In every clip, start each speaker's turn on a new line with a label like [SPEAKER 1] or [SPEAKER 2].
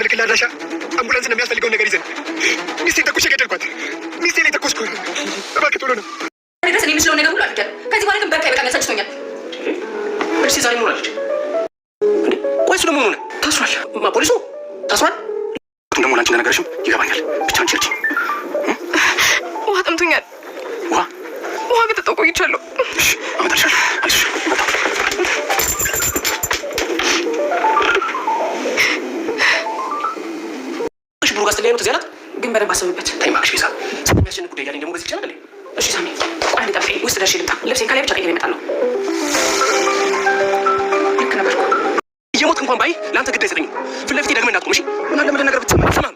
[SPEAKER 1] ምልክላ አድራሻ አምቡላንስ ነው የሚያስፈልገውን ነገር ይዘን ሚስቴን ተኩሼ ገደልኳት። ሚስቴ ላይ ተኩስኩ። እባክህ ቶሎ ነው
[SPEAKER 2] ድረስ እኔ የምችለውን ነገር ሁሉ አድርጊያለሁ። ከዚህ በኋላ ግን በቃ ይበቃኛል፣ ሰልችቶኛል።
[SPEAKER 1] እሺ ዛሬ ምን ሆናለች? ወይስ ደግሞ ሆነ ታስሯል? ፖሊሱ ታስሯል? ደግሞ ላንቺ እንደነገረሽም ይገባኛል። ብቻ አንቺ ልጅ
[SPEAKER 2] ውሃ ጠምቶኛል። ውሃ ከጠጣሁ ቆይቻለሁ።
[SPEAKER 1] እሺ አመጣልሻለሁ። አይዞሽ መጣሁ። እሺ ብሩክ አስተያየት ነው ተዚያናት
[SPEAKER 2] ግን በደንብ አስብበት።
[SPEAKER 1] ተይ እባክሽ ቤዛ፣ ስለሚያስጨንቅ ጉዳይ ያለኝ ደግሞ በዚህ ይችላል።
[SPEAKER 2] እሺ ሳሚ ቆይ አንዴ ጠብቀኝ። ውስጥ ደርሼ ልምጣ። ልብሴን ከላይ ብቻ ቀይሬ እመጣለሁ። ልክ ነበርኩ።
[SPEAKER 1] እየሞት እንኳን ባይ ለአንተ ግድ አይሰጠኝም። ፊት ለፊት ደግመህ እንዳትቆም እሺ። ምን አለ ምንድን ነገር ብትሰማ አይሰማም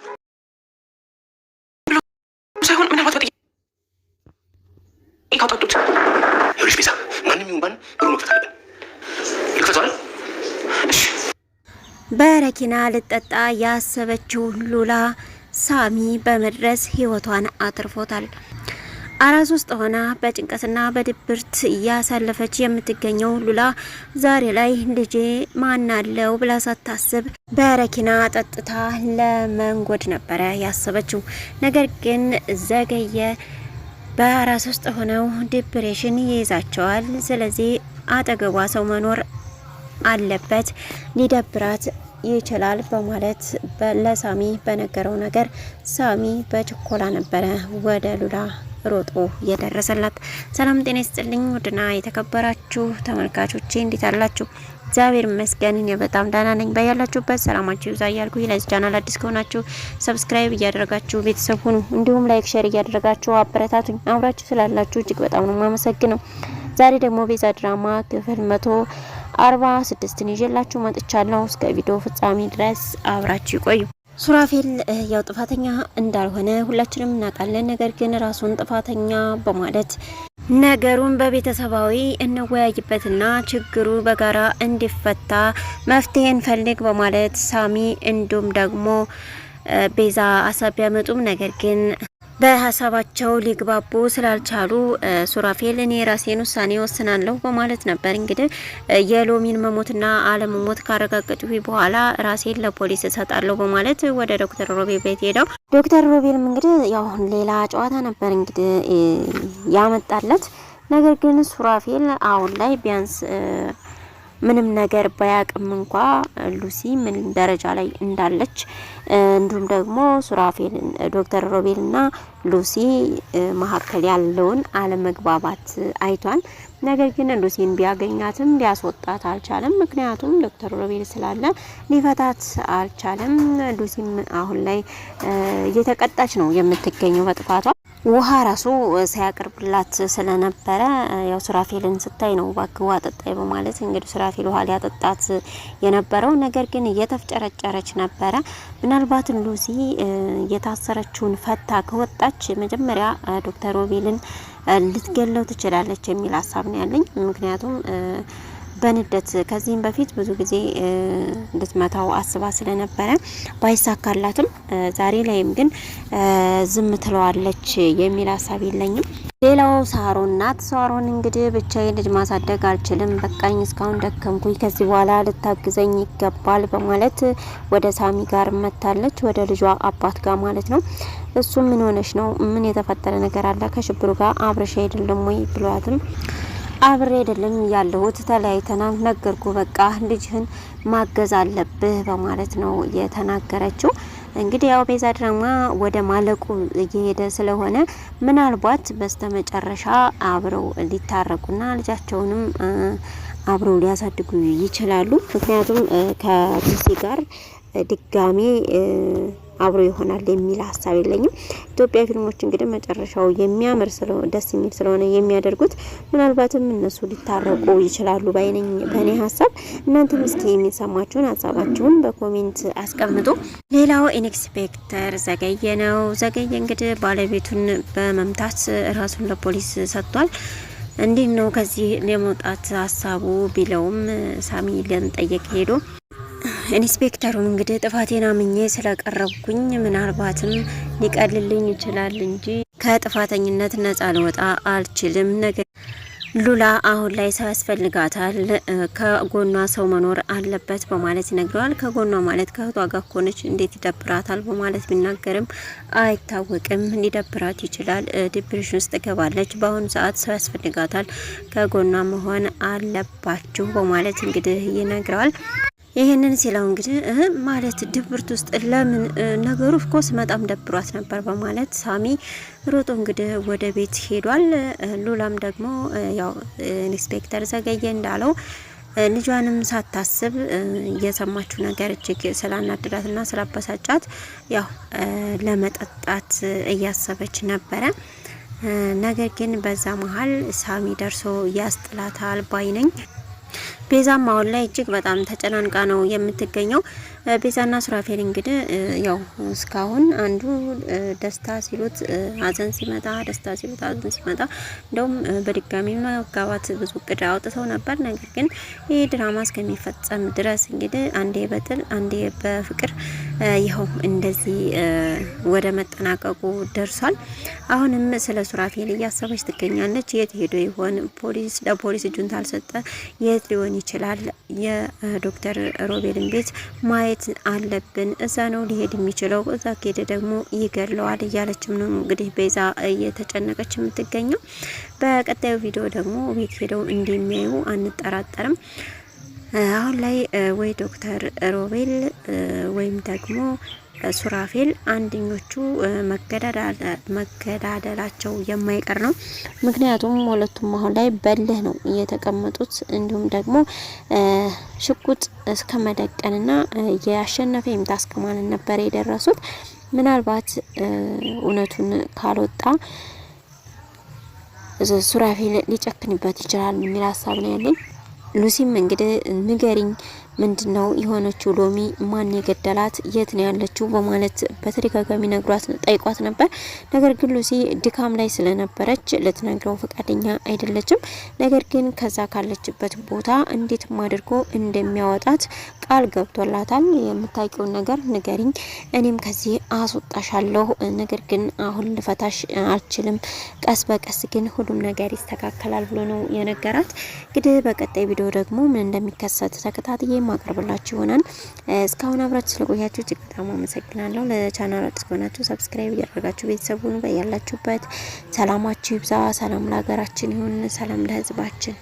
[SPEAKER 2] ሳይሆን ምናልባት በጥቂት ካውጣጡት።
[SPEAKER 1] ይኸውልሽ ቤዛ፣ ማንም ይሁን ማን ብሩ መክፈት አለብን። ይክፈቷል። እሺ
[SPEAKER 3] በረኪና ልጠጣ ያሰበችው ሉላ ሳሚ በመድረስ ህይወቷን አትርፎታል። አራስ ውስጥ ሆና በጭንቀትና በድብርት እያሳለፈች የምትገኘው ሉላ ዛሬ ላይ ልጄ ማናለው ብላ ሳታስብ በረኪና ጠጥታ ለመንጎድ ነበረ ያሰበችው። ነገር ግን ዘገየ። በአራስ ውስጥ ሆነው ዲፕሬሽን ይይዛቸዋል። ስለዚህ አጠገቧ ሰው መኖር አለበት፣ ሊደብራት ይችላል በማለት ለሳሚ በነገረው ነገር ሳሚ በችኮላ ነበረ ወደ ሉላ ሮጦ የደረሰላት። ሰላም ጤና ይስጥልኝ ውድና የተከበራችሁ ተመልካቾቼ እንዴት አላችሁ? እግዚአብሔር ይመስገን እኔ በጣም ደህና ነኝ። ባያላችሁበት ሰላማችሁ ይብዛ እያልኩ ለዚህ ቻናል አዲስ ከሆናችሁ ሰብስክራይብ እያደረጋችሁ ቤተሰብ ሁኑ። እንዲሁም ላይክ ሼር እያደረጋችሁ አበረታቱኝ። አብራችሁ ስላላችሁ እጅግ በጣም ነው የማመሰግነው። ዛሬ ደግሞ ቤዛ ድራማ ክፍል 146ን ይዤላችሁ መጥቻለሁ። እስከ ቪዲዮ ፍጻሜ ድረስ አብራችሁ ይቆዩ። ሱራፌል ያው ጥፋተኛ እንዳልሆነ ሁላችንም እናውቃለን። ነገር ግን ራሱን ጥፋተኛ በማለት ነገሩን በቤተሰባዊ እንወያይበትና ችግሩ በጋራ እንዲፈታ መፍትሄ እንፈልግ በማለት ሳሚ እንዲሁም ደግሞ ቤዛ ሀሳብ ቢያመጡም ነገር ግን በሀሳባቸው ሊግባቡ ስላልቻሉ ሱራፌል እኔ ራሴን ውሳኔ ወስናለሁ በማለት ነበር እንግዲህ የሎሚን መሞትና አለመሞት ካረጋገጡ በኋላ ራሴን ለፖሊስ እሰጣለሁ በማለት ወደ ዶክተር ሮቤል ቤት ሄደው ዶክተር ሮቤልም እንግዲህ ያው ሌላ ጨዋታ ነበር እንግዲህ ያመጣለት። ነገር ግን ሱራፌል አሁን ላይ ቢያንስ ምንም ነገር ባያቅም እንኳ ሉሲ ምን ደረጃ ላይ እንዳለች እንዲሁም ደግሞ ሱራፌል ዶክተር ሮቤልና ሉሲ መሀከል ያለውን አለመግባባት አይቷል። ነገር ግን ሉሲን ቢያገኛትም ሊያስወጣት አልቻለም። ምክንያቱም ዶክተር ሮቤል ስላለ ሊፈታት አልቻለም። ሉሲም አሁን ላይ እየተቀጣች ነው የምትገኘው በጥፋቷ። ውሃ ራሱ ሲያቀርብላት ስለነበረ ያው ሱራፌልን ስታይ ነው ባክዋ ጠጣይ በማለት እንግዲህ ሱራፌል ውሃ ሊያጠጣት የነበረው። ነገር ግን እየተፍጨረጨረች ነበረ። ምናልባት ሉሲ የታሰረችውን ፈታ ከወጣች መጀመሪያ ዶክተር ሮቤልን ልትገለው ትችላለች የሚል ሀሳብ ነው ያለኝ። ምክንያቱም በንደት ከዚህም በፊት ብዙ ጊዜ እንድትመታው አስባ ስለነበረ ባይሳካላትም ዛሬ ላይም ግን ዝም ትለዋለች የሚል ሀሳብ የለኝም። ሌላው ሳሮን ናት። ሳሮን እንግዲህ ብቻዬን ልጅ ማሳደግ አልችልም፣ በቃኝ፣ እስካሁን ደከምኩኝ፣ ከዚህ በኋላ ልታግዘኝ ይገባል በማለት ወደ ሳሚ ጋር መታለች፣ ወደ ልጇ አባት ጋር ማለት ነው። እሱ ምን ሆነሽ ነው? ምን የተፈጠረ ነገር አለ? ከሽብሩ ጋር አብረሽ አይደለም ወይ ብሏትም አብሬ አይደለም ያለሁት ተለያይተናል፣ ነገርኩ፣ በቃ ልጅህን ማገዝ አለብህ በማለት ነው የተናገረችው። እንግዲህ ያው ቤዛ ድራማ ወደ ማለቁ እየሄደ ስለሆነ ምናልባት በስተመጨረሻ አብረው ሊታረቁና ልጃቸውንም አብረው ሊያሳድጉ ይችላሉ። ምክንያቱም ከሉሲ ጋር ድጋሜ አብሮ ይሆናል የሚል ሀሳብ የለኝም። ኢትዮጵያ ፊልሞች እንግዲህ መጨረሻው የሚያምር ስለሆነ ደስ የሚል ስለሆነ የሚያደርጉት ምናልባትም እነሱ ሊታረቁ ይችላሉ ባይነኝ በእኔ ሀሳብ። እናንተም እስኪ የሚሰማችሁን ሀሳባችሁን በኮሜንት አስቀምጡ። ሌላው ኢንስፔክተር ዘገየ ነው። ዘገየ እንግዲህ ባለቤቱን በመምታት ራሱን ለፖሊስ ሰጥቷል። እንዴት ነው ከዚህ ለመውጣት ሀሳቡ ቢለውም ሳሚ ለመጠየቅ ሄዶ ኢንስፔክተሩን እንግዲህ ጥፋቴን አምኜ ስለቀረብኩኝ ምናልባትም ሊቀልልኝ ይችላል እንጂ ከጥፋተኝነት ነፃ ልወጣ አልችልም። ነገር ሉላ አሁን ላይ ሰው ያስፈልጋታል፣ ከጎኗ ሰው መኖር አለበት በማለት ይነግረዋል። ከጎኗ ማለት ከእህቷ ጋር ኮነች እንዴት ይደብራታል በማለት ቢናገርም አይታወቅም፣ ሊደብራት ይችላል። ዲፕሬሽን ውስጥ ገባለች። በአሁኑ ሰዓት ሰው ያስፈልጋታል፣ ከጎኗ መሆን አለባችሁ በማለት እንግዲህ ይነግረዋል። ይሄንን ሲለው እንግዲህ ማለት ድብርት ውስጥ ለምን ነገሩ እኮ ስመጣም ደብሯት ነበር በማለት ሳሚ ሮጦ እንግዲህ ወደ ቤት ሄዷል። ሉላም ደግሞ ያው ኢንስፔክተር ዘገየ እንዳለው ልጇንም ሳታስብ የሰማችው ነገር እጅግ ስላናደዳትና ስላበሳጫት ያው ለመጠጣት እያሰበች ነበረ። ነገር ግን በዛ መሀል ሳሚ ደርሶ ያስጥላታል ባይነኝ። ቤዛም አሁን ላይ እጅግ በጣም ተጨናንቃ ነው የምትገኘው። ቤዛና ሱራፌል እንግዲህ ያው እስካሁን አንዱ ደስታ ሲሉት ሀዘን ሲመጣ፣ ደስታ ሲሉት ሀዘን ሲመጣ እንደውም በድጋሚ መጋባት ብዙ እቅድ አውጥተው ነበር። ነገር ግን ይህ ድራማ እስከሚፈጸም ድረስ እንግዲህ አንዴ በጥል አንዴ በፍቅር ይኸው እንደዚህ ወደ መጠናቀቁ ደርሷል። አሁንም ስለ ሱራፌል እያሰበች ትገኛለች። የት ሄዶ ይሆን? ፖሊስ ለፖሊስ እጁን ታልሰጠ የት ሊሆን ይችላል? የዶክተር ሮቤልን ቤት ማየት አለብን። እዛ ነው ሊሄድ የሚችለው። እዛ ከሄደ ደግሞ ይገለዋል እያለችም ነው እንግዲህ ቤዛ እየተጨነቀች የምትገኘው። በቀጣዩ ቪዲዮ ደግሞ ቤት ሄደው እንደሚያዩ አንጠራጠርም። አሁን ላይ ወይ ዶክተር ሮቤል ወይም ደግሞ ሱራፌል አንደኞቹ መገዳደላቸው የማይቀር ነው። ምክንያቱም ሁለቱም አሁን ላይ በልህ ነው እየተቀመጡት። እንዲሁም ደግሞ ሽጉጥ እስከ መደቀንና የአሸነፈ የምታስከማንን ነበር የደረሱት። ምናልባት እውነቱን ካልወጣ ሱራፌል ሊጨክንበት ይችላል የሚል ሀሳብ ነው ያለኝ። ሉሲም እንግዲህ ንገሪኝ ምንድነው የሆነችው? ሎሚ ማን የገደላት? የት ነው ያለችው? በማለት በተደጋጋሚ ነግሯት ጠይቋት ነበር። ነገር ግን ሉሲ ድካም ላይ ስለነበረች ልትነግረው ፈቃደኛ አይደለችም። ነገር ግን ከዛ ካለችበት ቦታ እንዴት አድርጎ እንደሚያወጣት ቃል ገብቶላታል። የምታውቂውን ነገር ንገሪኝ፣ እኔም ከዚህ አስወጣሻለሁ። ነገር ግን አሁን ልፈታሽ አልችልም፣ ቀስ በቀስ ግን ሁሉም ነገር ይስተካከላል ብሎ ነው የነገራት። እንግዲህ በቀጣይ ቪዲዮ ደግሞ ምን እንደሚከሰት ተከታትዬ ማቀርብላችሁ ይሆናል። እስካሁን አብራችሁ ስለቆያችሁ እጅግ በጣም አመሰግናለሁ። ለቻናሉ አዲስ ከሆናችሁ ሰብስክራይብ እያደረጋችሁ ቤተሰቡን በያላችሁበት ሰላማችሁ ይብዛ። ሰላም ለሀገራችን ይሁን፣ ሰላም ለሕዝባችን።